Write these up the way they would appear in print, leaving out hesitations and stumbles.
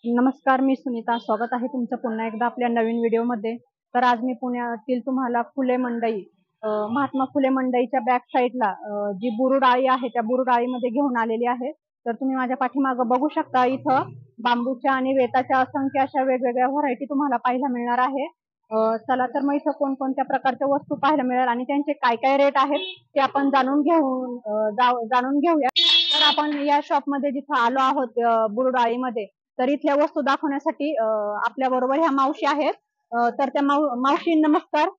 नमस्कार, मी सुनीता. स्वागत आहे तुमचं पुन्हा एकदा आपल्या नवीन व्हिडिओमध्ये. तर आज मी पुण्यातील तुम्हाला फुले मंडई, महात्मा फुले मंडईच्या बॅक साईडला जी बुरुड आळी आहे त्या बुरुड आळीमध्ये घेऊन आलेली आहे. तर तुम्ही माझ्या पाठीमागं बघू शकता, इथं बांबूच्या आणि वेताच्या असंख्य अशा वेगवेगळ्या व्हरायटी तुम्हाला पाहायला मिळणार आहे. चला तर मग इथं कोणकोणत्या प्रकारच्या वस्तू पाहायला मिळेल आणि त्यांचे काय काय रेट आहेत ते आपण जाणून घेऊया. तर आपण या शॉपमध्ये जिथं आलो आहोत बुरुड आळीमध्ये, तर इथल्या वस्तू दाखवण्यासाठी आपल्या बरोबर ह्या मावशी आहेत. तर त्या मावशी नमस्कार.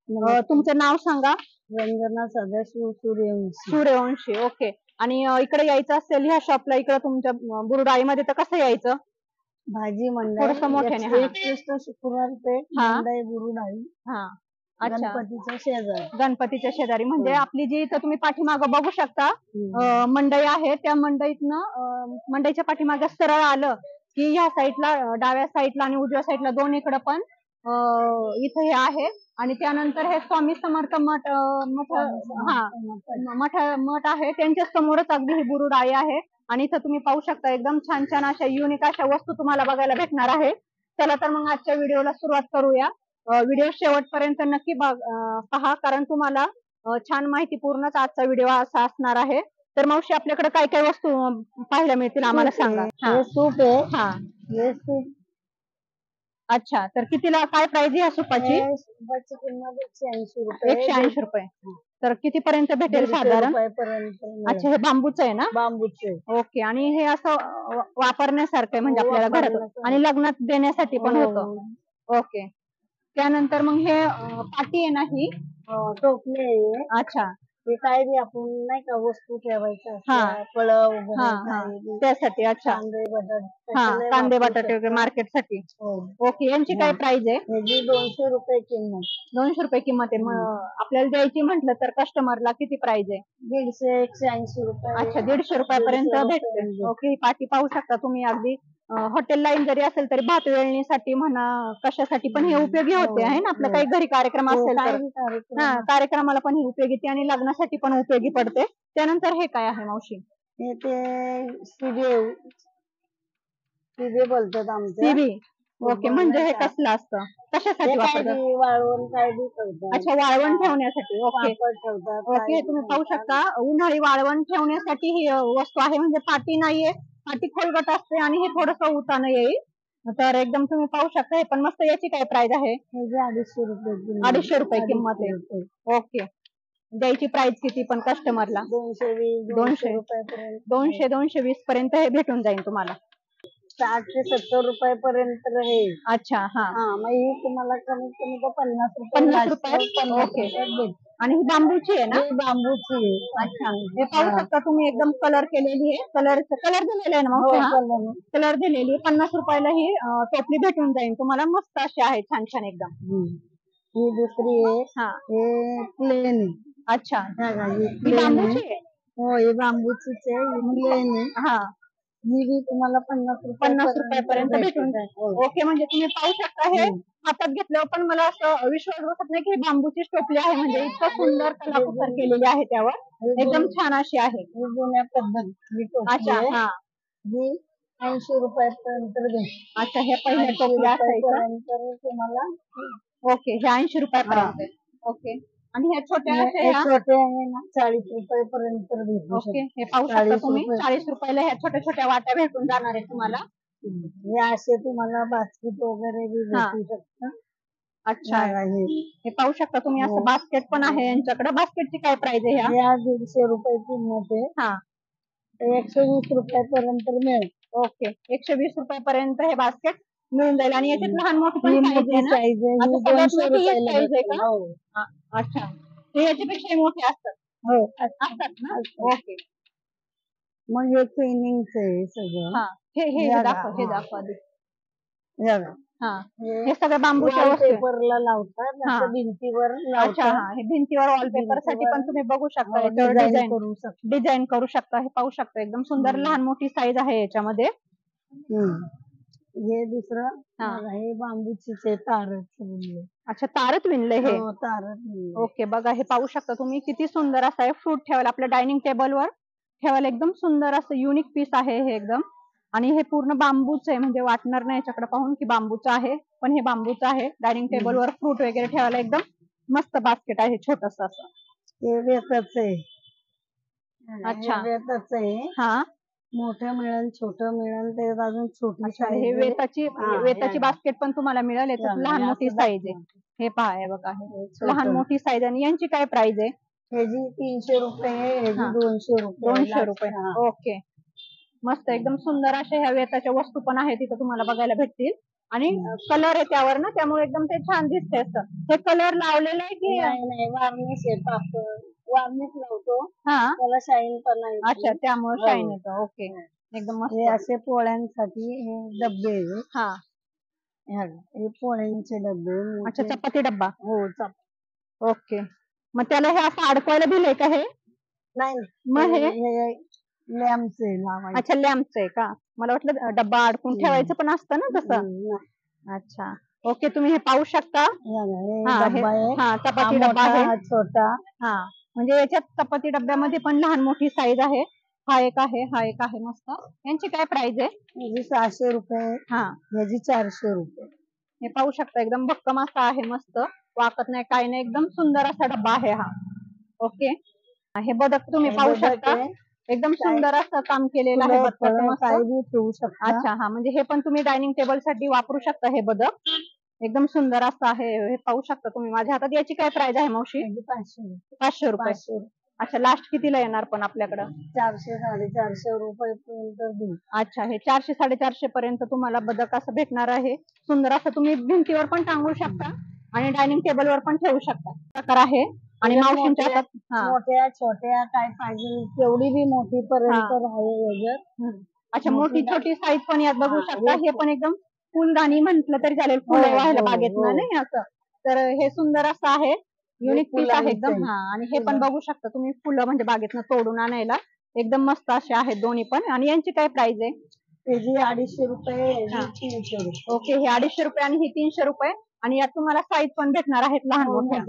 तुमचं नाव सांगा. रंजना सदाशिव सूर्यवंशी. सूर्यवंशी, ओके. आणि इकडे यायचं असेल ह्या शॉपला, इकडे तुमच्या बुरुड आळीमध्ये, तर कसं यायचं? भाजी मंडई थोडंसं मोठ्याने. हा. शुक्रवार पेठ मंडई बुरुड आळी. हा, अच्छा. गणपतीच्या शेजारी. गणपतीच्या शेजारी म्हणजे आपली जी इथं तुम्ही पाठीमागं बघू शकता मंडई आहे, त्या मंडईतनं मंडईच्या पाठीमागे सरळ आलं की ह्या साईडला, डाव्या साईडला आणि उजव्या साईडला दोन्हीकडे पण इथं हे आहे. आणि त्यानंतर हे स्वामी समर्थ मठ मठ आहे, त्यांच्या समोरच अगदी ही बुरुड आळी आहे. आणि इथं तुम्ही पाहू शकता एकदम छान छान अशा युनिक अशा वस्तू तुम्हाला बघायला भेटणार आहे. चला तर मग आजच्या व्हिडिओला सुरुवात करूया. व्हिडिओ शेवटपर्यंत नक्की पहा, कारण तुम्हाला छान माहितीपूर्णच आजचा व्हिडिओ असा असणार आहे. तर मावशी, आपल्याकडे काय काय वस्तू पाहायला मिळतील आम्हाला सांगा. हे सूप आहे. हा, हे सूप. अच्छा, तर कितीला, काय प्राइस आहे सूपाची? सूपाची किंमत 180 रुपये. 180 रुपये. तर किती पर्यंत भेटेल साधारण? अच्छा, हे बांबूचं आहे ना? बांबूचे. ओके. आणि हे असं वापरण्यासारखं आहे म्हणजे आपल्याला घरात आणि लग्नात देण्यासाठी पण होतं. ओके. त्यानंतर मग हे पाटी आहे ना, ही टोपले आहे. अच्छा, ते काय बी आपण नाही का वस्तू ठेवायचं, फळ वगैरे त्यासाठी. अच्छा, कांदे बटाटे. कांदे बटाटे वगैरे मार्केटसाठी. ओके. यांची काय प्राइस आहे? 200 रुपये किंमत. 200 रुपये किंमत आहे. मग आपल्याला द्यायची म्हटलं तर कस्टमरला किती प्राइस आहे? 150 180 रुपये. अच्छा, 150 रुपयापर्यंत भेटते. ओके. ही पाटी पाहू शकता तुम्ही. अगदी हॉटेल लाईन जरी असेल तरी भात वेळणीसाठी म्हणा, कशासाठी पण हे उपयोगी होते आहे ना. आपलं काही घरी कार्यक्रम असेल तर कार्यक्रमाला पण ही उपयोगी येते आणि लग्नासाठी पण उपयोगी पडते. त्यानंतर हे काय आहे मावशी? हे ते सिबे बोलतात आमच्या. सिबी. ओके. म्हणजे हे कसलं असतं, कशासाठी वापरतात? वाळवण काय बी ठेवतात. अच्छा, वाळवण ठेवण्यासाठी. ओके. ओके. तुम्ही पाहू शकता, उन्हाळी वाळवण ठेवण्यासाठी ही वस्तू आहे. म्हणजे पाटी नाहीये, पाटी खोलगट असते आणि हे थोडस उतानं येईल. तर एकदम तुम्ही पाहू शकता. हे पण मस्त. याची काय प्राइस आहे? 250 रुपये. 250 रुपये किंमत आहे. ओके. द्यायची प्राइस किती पण कस्टमरला? 220 रुपयापर्यंत. 220 पर्यंत हे भेटून जाईल तुम्हाला. 60 ते 70 रुपयापर्यंत आहे. अच्छा. हा, मग ही तुम्हाला कमीत कमी 50 रुपये. ओके. आणि ही बांबूची आहे ना? बांबूची. अच्छा. हे पाहू शकता तुम्ही, एकदम कलर केलेली आहे. कलर दिलेला आहे ना मग? कलर दिलेली. 50 रुपयाला ही टोपली भेटून जाईल तुम्हाला. मस्त अशी आहे, छान छान एकदम. ही दुसरी आहे. हे प्लेन. अच्छा, ही बांबूची आहे. हो, ही बांबूचीच आहे. प्लेन आहे. ही बी तुम्हाला 50 रुपयापर्यंत भेटून जाईल. ओके. म्हणजे तुम्ही पाहू शकता, हे हातात घेतल्यावर पण मला असं विश्वास बसत नाही की ही बांबूची टोपली आहे. म्हणजे इतकं सुंदर कलाकुसर केलेली आहे त्यावर. एकदम छान अशी आहे. जुन्या पद्धत. अच्छा. हा, ही 80 रुपयापर्यंत भेटेल. अच्छा, हे पहिल्या टोपल्या असायचं तुम्हाला. ओके. हे 80 रुपयापर्यंत. ओके. आणि ह्या छोट्या छोटे आहे ना, 40 रुपयापर्यंत भेटू. ओके. हे पाहू शकता तुम्ही, 40 रुपयाला ह्या छोट्या छोट्या वाट्या भेटून जाणार आहे तुम्हाला. हे असे तुम्हाला बास्केट वगैरे बी भेटू शकतं. अच्छा. हे पाहू शकता तुम्ही, असं बास्केट पण आहे यांच्याकडे. बास्केटची काय प्राइस आहे? ह्या 150 रुपये किंमत आहे. हा, 120 रुपयापर्यंत मिळेल. ओके. 120 रुपयापर्यंत हे बास्केट मिळून जाईल. आणि याच्यात लहान मोठी पण साईज आहे ना? साईज आहे का? अच्छा. ते याच्यापेक्षा मोठे असतात? हो, असतात ना? ओके. मग हे ट्रेनिंगच आहे सगळं. हे दाखवा आधी. हे सगळं बांबूच्या वॉलपेपरला लावतात, भिंतीवर अच्छा. हे भिंतीवर वॉलपेपर साठी पण तुम्ही बघू शकता, डिझाईन करू शकता. हे पाहू शकता, एकदम सुंदर लहान मोठी साईज आहे याच्यामध्ये. हे दुसरं हे बांबूचे तारच विणले. अच्छा, तारच विणले हे? तारच. ओके. बघा, हे पाहू शकता तुम्ही, किती सुंदर असं आहे. फ्रूट ठेवायला आपल्या डायनिंग टेबलवर ठेवायला एकदम सुंदर असं युनिक पीस आहे हे एकदम. आणि हे पूर्ण बांबूच आहे, म्हणजे वाटणार नाही याच्याकडे पाहून की बांबूचं आहे, पण हे बांबूचं आहे. डायनिंग टेबलवर फ्रूट वगैरे ठेवायला एकदम मस्त बास्केट आहे, छोटस असं. हे वेताच आहे. अच्छा. वेताच आहे. हा, मोठं मिळेल, छोटं मिळेल, ते अजून छोटी अच्छा. size हे आहे. वेताची बास्केट पण तुम्हाला मिळेल. याच्यात लहान मोठी साईज आहे. हे पहा, हे बघा, हे लहान मोठी साईज. आणि यांची काय प्राइस आहे? ह्याची 300 रुपये, ह्याची 200 रुपये. 200 रुपये. ओके, मस्त एकदम सुंदर अशा ह्या वेताच्या वस्तू पण आहेत तिथं तुम्हाला बघायला भेटतील. आणि कलर आहे त्यावर ना, त्यामुळे एकदम ते छान दिसते असं. हे कलर लावलेलं आहे की? नाही, वार्निश आहे. वार्निश लावतो, हा, त्याला शाईन पण आहे. अच्छा, त्यामुळे शाईन येतं. ओके, एकदम मस्त. हे असे पोळ्यांसाठी हे डब्बे आहे. हा, हे पोळ्यांचे डब्बे. अच्छा, चपाती डब्बा. हो, ओके, मग त्याला हे असं अडकवायला दिलंय का हे? नाही, मग हे लॅम्पचे लावायचे. अच्छा, लॅम्पचं आहे का? मला वाटलं डब्बा अडकून ठेवायचं पण असतं ना तसं. अच्छा, ओके. तुम्ही हे पाहू शकता. हा, चपाती डब्बा आहे, छोटा. हा, म्हणजे याच्यात चपाती डब्यामध्ये पण लहान मोठी साईज आहे. हा एक आहे, हा एक आहे. मस्त. यांची काय प्राइस आहे? याची 600 रुपये. हा, याची 400 रुपये. हे पाहू शकता, एकदम भक्कम असा आहे, मस्त वाकत नाही, काही नाही, एकदम सुंदर असा डब्बा आहे हा. ओके, हे बदक तुम्ही पाहू शकता, एकदम सुंदर असं काम केलेलं आहे बदकाचं. अच्छा, हा, म्हणजे हे पण तुम्ही डायनिंग टेबल साठी वापरू शकता. हे बदक एकदम सुंदर असं आहे, हे पाहू शकता तुम्ही माझ्या हातात. याची काय प्राइस आहे मावशी? 500 रुपये. अच्छा, लास्ट कितीला येणार पण आपल्याकडं? 400-450 रुपये पर्यंत. अच्छा, हे 400-450 पर्यंत तुम्हाला बदक असं भेटणार आहे. सुंदर असं तुम्ही भिंतीवर पण टांगू शकता आणि डायनिंग टेबलवर पण ठेवू शकता. प्रकार आहे. आणि मावशींच्या हातात मोठ्या छोट्या काय पाहिजे तेवढी बी मोठी पर्यंत आहे. अच्छा, मोठी छोटी साईज पण यात बघू शकता. हे पण एकदम फुलदाणी म्हटलं तरी चालेल, फुलं व्हायला बागेत ना, नाही असं. तर हे सुंदर असं आहे, युनिक पीस आहे एकदम. हा, आणि हे पण बघू शकता तुम्ही, फुलं म्हणजे बागेतनं तोडून आणायला एकदम मस्त असे आहेत दोन्ही पण. आणि यांची काय प्राइस आहे? त्याची 250 रुपये, 300 रुपये. ओके, हे 250 रुपये आणि ही 300 रुपये. आणि यात तुम्हाला साईज पण भेटणार आहेत लहान मोठ्या.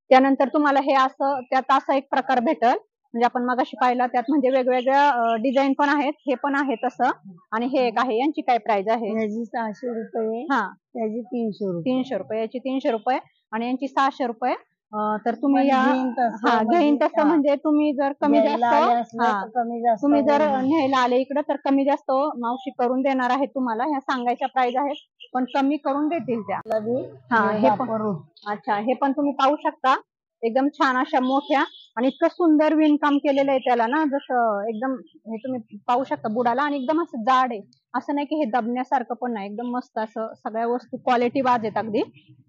त्यानंतर तुम्हाला हे असं, त्यात असा एक प्रकार भेटल, म्हणजे आपण मगाशी पाहिला त्यात, म्हणजे वेगवेगळ्या डिझाईन पण आहेत, हे पण आहे तसं. आणि हे एक आहे, यांची काय प्राइस आहे? याची 600 रुपये. हा, त्याची 300 रुपये. 300 रुपये, याची 300 रुपये आणि यांची 600 रुपये. तर तुम्ही घेईन तसं, म्हणजे तुम्ही जर कमी जास्त तुम्ही जर न्यायला आले इकडं, तर कमी जास्त मावशी करून देणार आहे तुम्हाला. ह्या सांगायच्या प्राइस आहेत, पण कमी करून देतील त्या. हे पण, अच्छा, हे पण तुम्ही पाहू शकता, एकदम छान अशा मोठ्या. आणि इतकं सुंदर विणकाम केलेलं आहे त्याला ना, जसं एकदम, हे तुम्ही पाहू शकता बुडाला. आणि एकदम असं जाड आहे, असं नाही की हे दबण्यासारखं पण नाही, एकदम मस्त असं. सगळ्या वस्तू क्वालिटी बाज आहेत, अगदी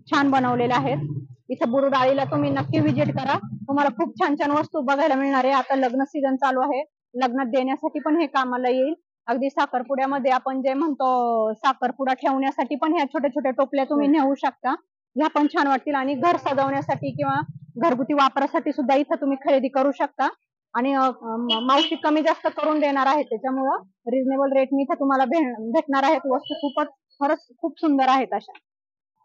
छान बनवलेल्या आहेत. इथं बुरुड आळीला तुम्ही नक्की व्हिजिट करा, तुम्हाला खूप छान छान वस्तू बघायला मिळणार आहे. आता लग्न सीझन चालू आहे, लग्नात देण्यासाठी पण हे कामाला येईल. अगदी साखरपुड्यामध्ये आपण जे म्हणतो, साखरपुडा ठेवण्यासाठी पण ह्या छोट्या छोट्या टोपल्या तुम्ही नेऊ शकता. ह्या पण छान वाटतील. आणि घर सजवण्यासाठी किंवा घरगुती वापरासाठी सुद्धा इथं तुम्ही खरेदी करू शकता. आणि मावशी कमी जास्त करून देणार आहे, त्याच्यामुळं रिजनेबल रेटनी इथं तुम्हाला भेटणार आहेत वस्तू. खूपच, खरंच खूप सुंदर आहेत अशा.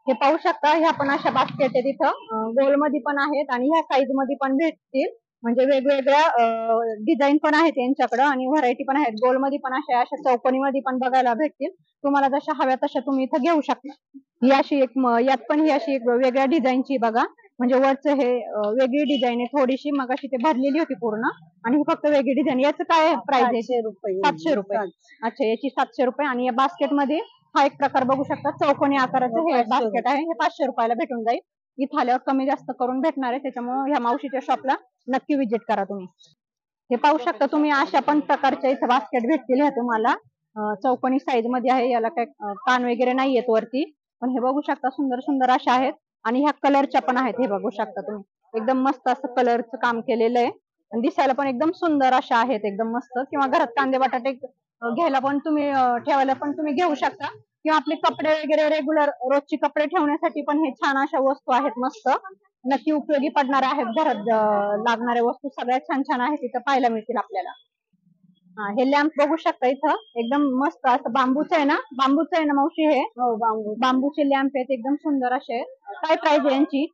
हे पाहू शकता, ह्या पण अशा बास्केट आहेत इथं, गोल मध्ये पण आहेत आणि ह्या साईज मध्ये पण भेटतील. म्हणजे वेगवेगळ्या डिझाईन पण आहेत यांच्याकडं आणि व्हरायटी पण आहेत. गोल मध्ये पण अशा चौकोनी मध्ये पण बघायला भेटतील. तुम्हाला जशा हव्या तशा तुम्ही इथं घेऊ शकता. ही अशी एक, यात पण ही अशी एक वेगळ्या डिझाईनची बघा, म्हणजे वरचं हे वेगळी डिझाईन आहे थोडीशी, मग अशी ते भरलेली होती पूर्ण, आणि ही फक्त वेगळी डिझाईन. याचं काय प्राइस आहे? 700 रुपये. अच्छा, याची 700 रुपये. आणि या बास्केट मध्ये हा एक प्रकार बघू शकता, चौकोनी आकाराचं हे बास्केट आहे, हे 500 रुपयाला भेटून जाईल. इथं आल्यावर कमी जास्त करून भेटणार आहे, त्याच्यामुळे ह्या मावशीच्या शॉपला नक्की व्हिजिट करा तुम्ही. हे पाहू शकता तुम्ही, अशा पण प्रकारच्या इथं बास्केट भेटतील ह्या तुम्हाला. चौकोनी साईज मध्ये आहे, याला काय कान वगैरे नाही येत वरती, पण हे बघू शकता सुंदर सुंदर अशा आहेत. आणि ह्या कलरच्या पण आहेत, हे बघू शकता तुम्ही, एकदम मस्त असं कलरचं काम केलेलं आहे. आणि दिसायला पण एकदम सुंदर अशा आहेत, एकदम मस्त. किंवा घरात कांदे बटाटे घ्यायला पण तुम्ही, ठेवायला पण तुम्ही घेऊ शकता. किंवा आपले कपडे वगैरे रेग्युलर रोजचे कपडे ठेवण्यासाठी पण हे छान अशा वस्तू आहेत, मस्त नक्की उपयोगी पडणार आहेत. घरात लागणाऱ्या वस्तू सगळ्या छान छान आहेत, इथं पाहायला मिळतील आपल्याला. हे लॅम्प बघू शकता इथं, एकदम मस्त असं बांबूचं आहे ना, बांबूचं आहे ना मावशी हे? हो, बांबूचे लॅम्प आहेत, एकदम सुंदर असे. काय प्राइस आहे यांची?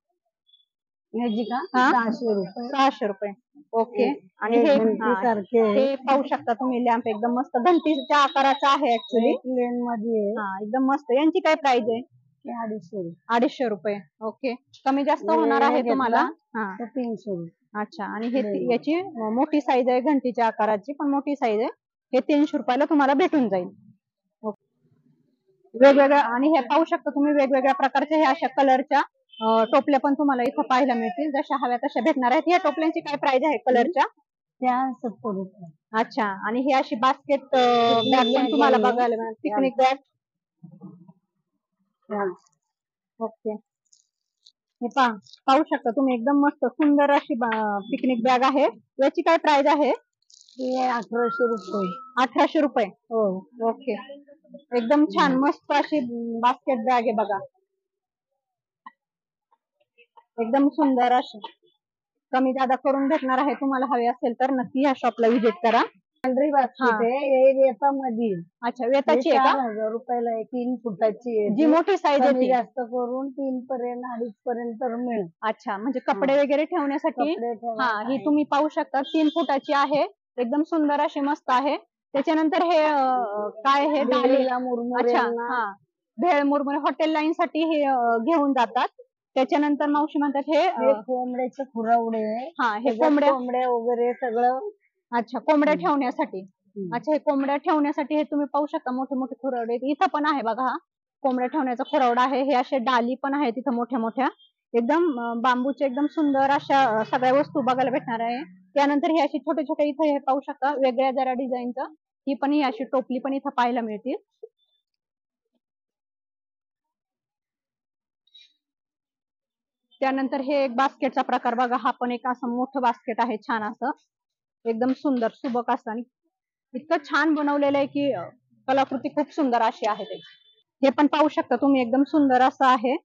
ह्याची का? 600 रुपये. 600 रुपये. ओके. आणि हे घंटीसारखे हे पाहू शकता तुम्ही लॅम्प एकदम मस्त घंटीच्या आकाराचा आहे ऍक्च्युली. प्लेन मध्ये एकदम मस्त. यांची काय प्राइस आहे? 250. 250 रुपये. ओके. कमी जास्त होणार आहे तुम्हाला. 300. अच्छा. आणि हे याची मोठी साईज आहे घंटीच्या आकाराची, पण मोठी साईज आहे. हे 300 रुपयाला तुम्हाला भेटून जाईल. वेगवेगळ्या. आणि हे पाहू शकता तुम्ही वेगवेगळ्या प्रकारच्या हे अशा कलरच्या टोपल्या पण तुम्हाला इथं पाहायला मिळतील. जशा हव्या तशा भेटणार आहेत. या टोपल्यांची काय प्राइस आहे कलरच्या? त्या 70 रुपये. अच्छा. आणि ही अशी बास्केट बॅग पण तुम्हाला बघायला मिळेल. Picnic bag. ओके. हे पाहू शकता तुम्ही एकदम मस्त सुंदर अशी पिकनिक बॅग आहे. याची काय प्राइस आहे? 1800 रुपये. 1800 रुपये. हो. ओके. एकदम छान मस्त अशी बास्केट बॅग आहे बघा. एकदम सुंदर अशी. कमी जादा करून भेटणार आहे. तुम्हाला हवे असेल तर नक्की ह्या शॉपला व्हिजिट करा. पांढरी बास्केट आहे वेतामध्ये. अच्छा. वेताची आहे का? 4000 रुपयाला आहे. 3 फुटाची आहे. जी मोठी साईज आहे ती. जास्त करून 3 पर्यंत 2.5 पर्यंत मिळेल. अच्छा. म्हणजे कपडे वगैरे ठेवण्यासाठी. ही तुम्ही पाहू शकता 3 फुटाची आहे. एकदम सुंदर अशी मस्त आहे. त्याच्यानंतर हे काय हे डालीला मुरमुरे. अच्छा. भेळ मुरमुरे हॉटेल लाईन साठी हे घेऊन जातात. त्याच्यानंतर मावशी म्हणतात हे कोंबड्याचे खुरावडे. हे कोंबड्या वगैरे सगळं. अच्छा. कोंबड्या ठेवण्यासाठी. अच्छा. हे कोंबड्या ठेवण्यासाठी हे तुम्ही पाहू शकता मोठे मोठे खुरावडे इथं पण आहे बघा. हा कोंबड्या ठेवण्याचा खुरावडा आहे. हे असे डाली पण आहे तिथं मोठ्या मोठ्या. एकदम बांबूचे एकदम सुंदर अशा सगळ्या वस्तू बघायला भेटणार आहे. त्यानंतर हे अशी छोटे छोटे इथं हे पाहू शकता वेगळ्या जरा डिझाईनचं. ही पण ही अशी टोपली पण इथं पाहायला मिळतील. त्यानंतर हे एक बास्केटचा प्रकार बघा. हा पण एक असं मोठं बास्केट आहे छान असं. एकदम सुंदर सुबक असं आणि इतकं छान बनवलेलं आहे की कलाकृती खूप सुंदर अशी आहे. हे पण पाहू शकता तुम्ही एकदम सुंदर असं आहे.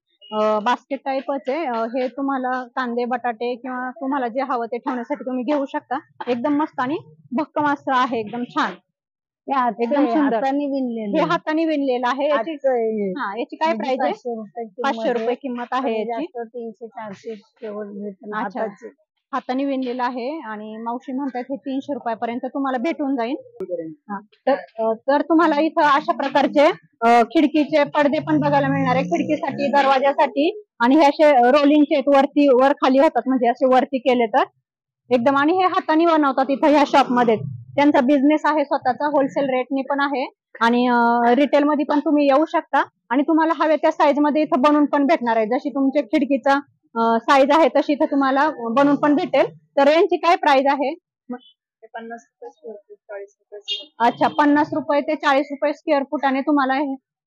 बास्केट टाईपच आहे. हे तुम्हाला कांदे बटाटे किंवा तुम्हाला जे हवं ते ठेवण्यासाठी तुम्ही घेऊ शकता. एकदम मस्त आणि भक्कम असं आहे. एकदम छान. एकदम सुंदर. हे हाताने विणलेलं आहे. याची काय प्राइस आहे? 500 रुपये किंमत आहे याची. 300-400 हाताने विणलेलं आहे. आणि मावशी म्हणतात हे 300 रुपयापर्यंत तुम्हाला भेटून जाईल. तर तुम्हाला इथं अशा प्रकारचे खिडकीचे पडदे पण बघायला मिळणार आहे. खिडकीसाठी दरवाजासाठी. आणि हे असे रोलिंगचे वरती वर खाली होतात म्हणजे असे वरती केले तर एकदम. आणि हे हाताने बनवतात इथं ह्या शॉप मध्ये. त्यांचा बिझनेस आहे स्वतःचा. होलसेल रेटने पण आहे आणि रिटेल मध्ये पण तुम्ही येऊ शकता. आणि तुम्हाला हवे त्या साईज मध्ये इथं बनवून पण भेटणार आहे. जशी तुमच्या खिडकीचा साईज आहे तशी इथं तुम्हाला बनवून पण भेटेल. तर यांची काय प्राइस आहे? 50 रुपये स्क्वेअर फूट, 40 रुपये. अच्छा. 50 रुपये ते 40 रुपये स्क्वेअर फुटाने तुम्हाला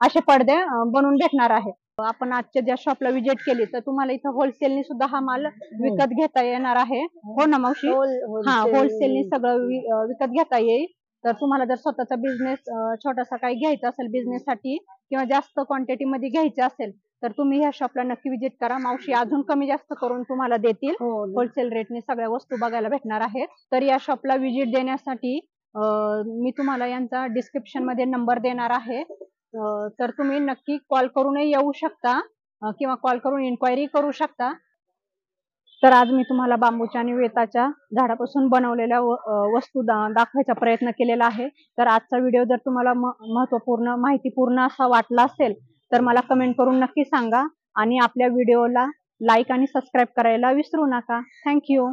असे पडदे बनवून भेटणार आहे. आपण आजच्या ज्या शॉपला व्हिजिट केली तर तुम्हाला इथं होलसेलनी सुद्धा हा माल विकत घेता येणार आहे. हो ना मावशी? होलसेलनी सगळं विकत घेता येईल. तर तुम्हाला जर स्वतःचा बिझनेस छोटासा काही घ्यायचा असेल बिझनेस साठी किंवा जास्त क्वांटिटी मध्ये घ्यायचे असेल तर तुम्ही ह्या शॉपला नक्की व्हिजिट करा. मावशी अजून कमी जास्त करून तुम्हाला देतील. होलसेल रेटने सगळ्या वस्तू बघायला भेटणार आहेत. तर या शॉपला व्हिजिट देण्यासाठी मी तुम्हाला यांचा डिस्क्रिप्शन मध्ये नंबर देणार आहे. तर तुम्ही नक्की कॉल करूनही येऊ शकता किंवा कॉल करून इन्क्वायरी करू शकता. तर आज मी तुम्हाला बांबूच्या आणि वेताच्या झाडापासून बनवलेल्या वस्तू दाखवायचा प्रयत्न केलेला आहे. तर आजचा व्हिडिओ जर तुम्हाला महत्त्वपूर्ण माहितीपूर्ण असा वाटला असेल तर मला कमेंट करून नक्की सांगा. आणि आपल्या व्हिडिओला लाईक आणि सबस्क्राईब करायला विसरू नका. थँक्यू.